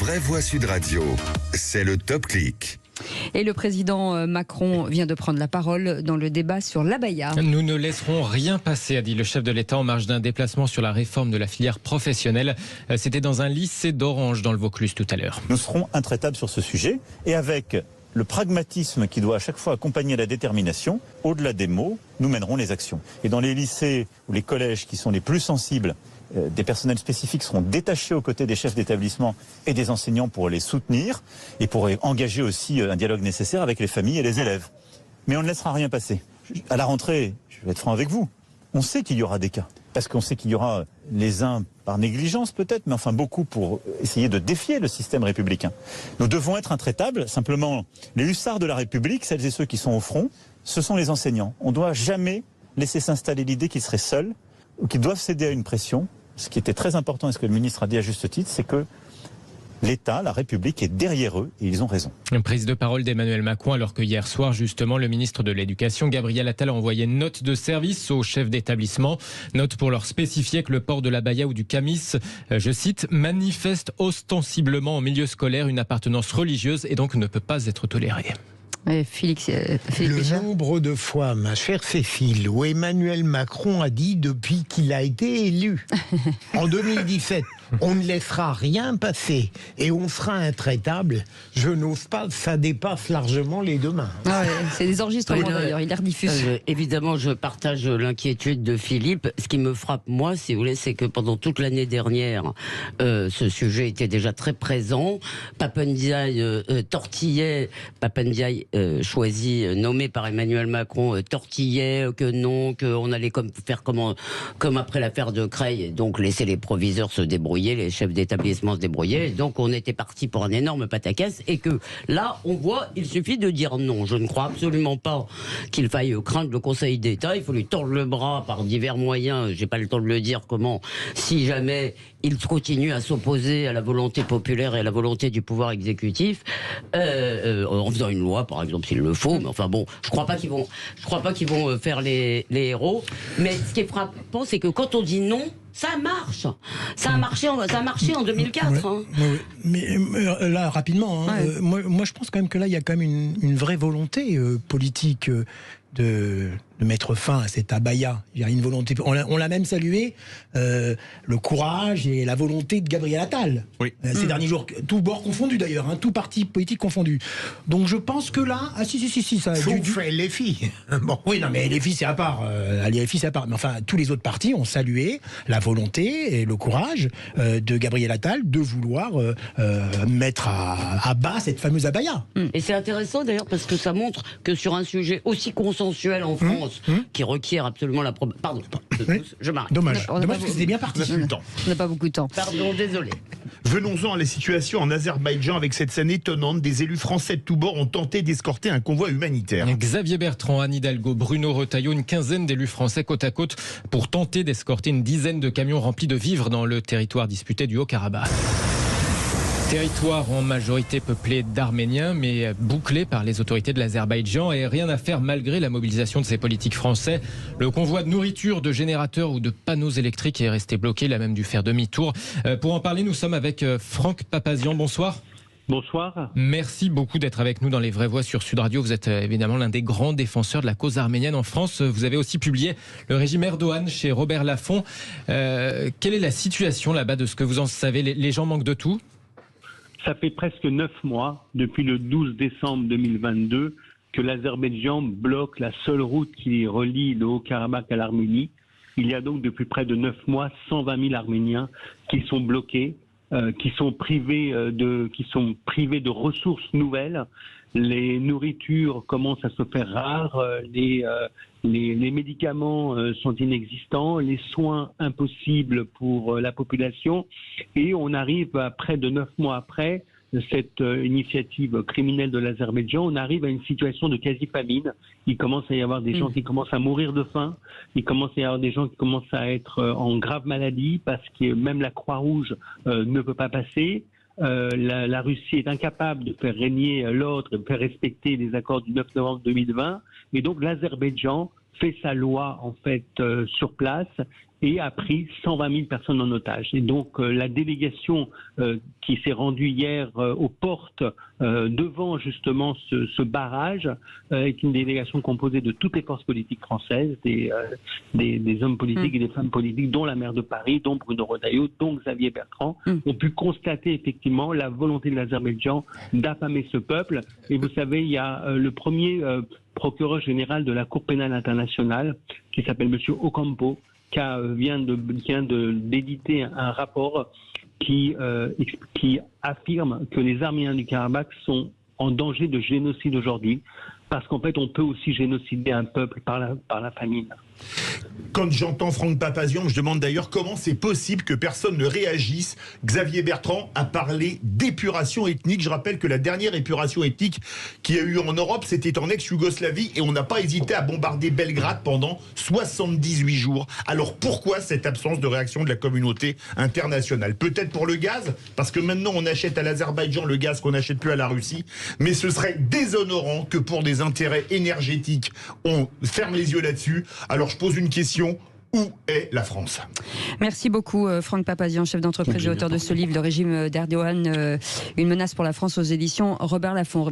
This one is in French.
vraies voix Sud Radio, c'est le Top Clic. Et le président Macron vient de prendre la parole dans le débat sur l'abaya. Nous ne laisserons rien passer, a dit le chef de l'État en marge d'un déplacement sur la réforme de la filière professionnelle. C'était dans un lycée d'Orange dans le Vaucluse tout à l'heure. Nous serons intraitables sur ce sujet et avec le pragmatisme qui doit à chaque fois accompagner la détermination, au-delà des mots, nous mènerons les actions. Et dans les lycées ou les collèges qui sont les plus sensibles, des personnels spécifiques seront détachés aux côtés des chefs d'établissement et des enseignants pour les soutenir et pour engager aussi un dialogue nécessaire avec les familles et les élèves. Mais on ne laissera rien passer. À la rentrée, je vais être franc avec vous, on sait qu'il y aura des cas. Parce qu'on sait qu'il y aura les uns par négligence peut-être, mais enfin beaucoup pour essayer de défier le système républicain. Nous devons être intraitables. Simplement, les hussards de la République, celles et ceux qui sont au front, ce sont les enseignants. On ne doit jamais laisser s'installer l'idée qu'ils seraient seuls ou qu'ils doivent céder à une pression. Ce qui était très important et ce que le ministre a dit à juste titre, c'est que l'État, la République est derrière eux et ils ont raison. Une prise de parole d'Emmanuel Macron alors que hier soir, justement, le ministre de l'Éducation, Gabriel Attal, a envoyé une note de service aux chefs d'établissement. Note pour leur spécifier que le port de l'abaya ou du camis, je cite, manifeste ostensiblement en milieu scolaire une appartenance religieuse et donc ne peut pas être toléré. Félix le nombre de fois, ma chère Cécile, où Emmanuel Macron a dit depuis qu'il a été élu en 2017, on ne laissera rien passer et on sera intraitable, je n'ose pas, ça dépasse largement les deux mains. Ah ouais, c'est des enregistrements d'ailleurs, il les rediffuse. Évidemment, je partage l'inquiétude de Philippe. Ce qui me frappe, moi, si vous voulez, c'est que pendant toute l'année dernière, ce sujet était déjà très présent. Papendiaï tortillait, Papendiaï choisi, nommé par Emmanuel Macron, tortillait que non, qu'on allait faire comme après l'affaire de Creil, donc laisser les proviseurs se débrouiller, les chefs d'établissement se débrouiller. Donc on était parti pour un énorme pataquès et que là, on voit, il suffit de dire non. Je ne crois absolument pas qu'il faille craindre le Conseil d'État. Il faut lui tordre le bras par divers moyens. J'ai pas le temps de le dire comment. Si jamais il continue à s'opposer à la volonté populaire et à la volonté du pouvoir exécutif, en faisant une loi, par exemple, s'il le faut. Mais enfin bon, je crois pas qu'ils vont faire les héros. Mais ce qui est frappant, c'est que quand on dit non, ça marche. Ça a marché en 2004. Ouais, ouais. Mais là, rapidement, moi je pense quand même que là, il y a quand même une vraie volonté politique de mettre fin à cet abaya. Il y a une volonté. On l'a même salué, le courage et la volonté de Gabriel Attal. Oui. Ces derniers jours, tout bord confondu d'ailleurs, tout parti politique confondu. Donc je pense que là, ça. Sauf les filles. Bon, oui, non, mais les filles c'est à part. Les filles c'est à part. Mais enfin, tous les autres partis ont salué la volonté et le courage de Gabriel Attal de vouloir mettre à bas cette fameuse abaya. Et c'est intéressant d'ailleurs parce que ça montre que sur un sujet aussi consensuel en France, qui requiert absolument la Pardon, je m'arrête. Dommage parce que c'était bien parti. On n'a pas beaucoup de temps. Pardon, désolé. Venons-en à la situation en Azerbaïdjan avec cette scène étonnante. Des élus français de tous bords ont tenté d'escorter un convoi humanitaire. Xavier Bertrand, Anne Hidalgo, Bruno Retailleau, une quinzaine d'élus français côte à côte pour tenter d'escorter une dizaine de camions remplis de vivres dans le territoire disputé du Haut-Karabakh. Territoire en majorité peuplé d'Arméniens, mais bouclé par les autorités de l'Azerbaïdjan et rien à faire malgré la mobilisation de ces politiques français. Le convoi de nourriture, de générateurs ou de panneaux électriques est resté bloqué, il a même dû faire demi-tour. Pour en parler, nous sommes avec Franck Papazian. Bonsoir. Bonsoir. Merci beaucoup d'être avec nous dans Les Vraies Voix sur Sud Radio. Vous êtes évidemment l'un des grands défenseurs de la cause arménienne en France. Vous avez aussi publié Le régime Erdogan chez Robert Laffont. Quelle est la situation là-bas de ce que vous en savez ? Les gens manquent de tout ? Ça fait presque 9 mois, depuis le 12 décembre 2022, que l'Azerbaïdjan bloque la seule route qui relie le Haut-Karabakh à l'Arménie. Il y a donc depuis près de 9 mois 120 000 Arméniens qui sont bloqués, qui sont privés de ressources nouvelles. Les nourritures commencent à se faire rares, les médicaments sont inexistants, les soins impossibles pour la population, et on arrive à près de 9 mois après cette initiative criminelle de l'Azerbaïdjan, on arrive à une situation de quasi-famine. Il commence à y avoir des gens qui commencent à mourir de faim, il commence à y avoir des gens qui commencent à être en grave maladie parce que même la Croix-Rouge ne peut pas passer. La Russie est incapable de faire régner l'ordre, de faire respecter les accords du 9 novembre 2020, et donc l'Azerbaïdjan fait sa loi en fait sur place et a pris 120 000 personnes en otage. Et donc la délégation qui s'est rendue hier aux portes devant justement ce barrage est une délégation composée de toutes les forces politiques françaises, des hommes politiques et des femmes politiques, dont la maire de Paris, dont Bruno Retailleau, dont Xavier Bertrand, ont pu constater effectivement la volonté de l'Azerbaïdjan d'affamer ce peuple. Et vous savez, il y a le premier procureur général de la Cour pénale internationale, qui s'appelle M. Ocampo, qui vient d'éditer un rapport qui affirme que les Arméniens du Karabakh sont en danger de génocide aujourd'hui, parce qu'en fait, on peut aussi génocider un peuple par la famine. Quand j'entends Franck Papazian, je demande d'ailleurs comment c'est possible que personne ne réagisse. Xavier Bertrand a parlé d'épuration ethnique. Je rappelle que la dernière épuration ethnique qu'il y a eu en Europe, c'était en ex-Yougoslavie, et on n'a pas hésité à bombarder Belgrade pendant 78 jours. Alors pourquoi cette absence de réaction de la communauté internationale? Peut-être pour le gaz, parce que maintenant on achète à l'Azerbaïdjan le gaz qu'on n'achète plus à la Russie, mais ce serait déshonorant que pour des intérêts énergétiques, on ferme les yeux là-dessus. Alors je pose une question: où est la France? Merci beaucoup Franck Papazian, chef d'entreprise et auteur de ce livre, Le régime d'Erdogan, une menace pour la France, aux éditions Robert Laffont.